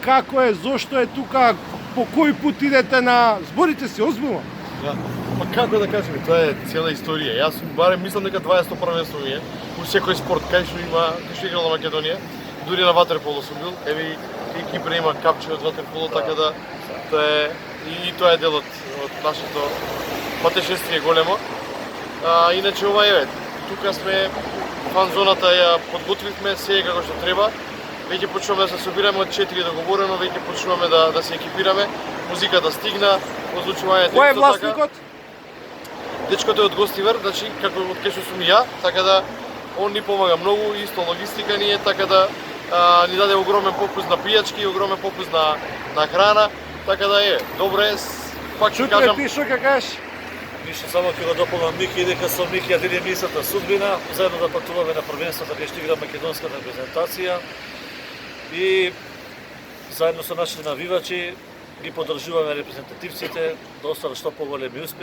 како е, зошто е тука, по кој пат идете на зборите си озбилно? Да. Па како да кажеме, тоа е цела историја. Јас барем мислам дека 20 првенство ми е у секој спорт кај што играла Македонија. Дури на ватерполо сум бил. Еве и Кипар има капче од ватерполо, така да тоа е и тоа е дел од нашето патешествие големо. Иначе ова е, тука сме фан зоната ја подготвивме се како што треба. Веќе почнуваме да се собираме од 4 договорено, веќе почнуваме да се екипираме. Музиката стигна, озвучувањето. Кој е власникот? Дечкото е од Гостивар, значи како од кај што сум и ја, така да он ни помага многу, исто логистика ни е, така да ни даде огромен попуст на пијачки, огромен попуст на храна, така да е. Добро е, пак ќе кажам. Ти што ќе кажеш? Ништо, само ќе го дополнам Мики, дека со Мики ја делим истата судбина, заедно да патуваме на првенството кај што игра македонската репрезентација и заедно со нашите навивачи ги поддржуваме репрезентативците да остварат што поголеми успеси.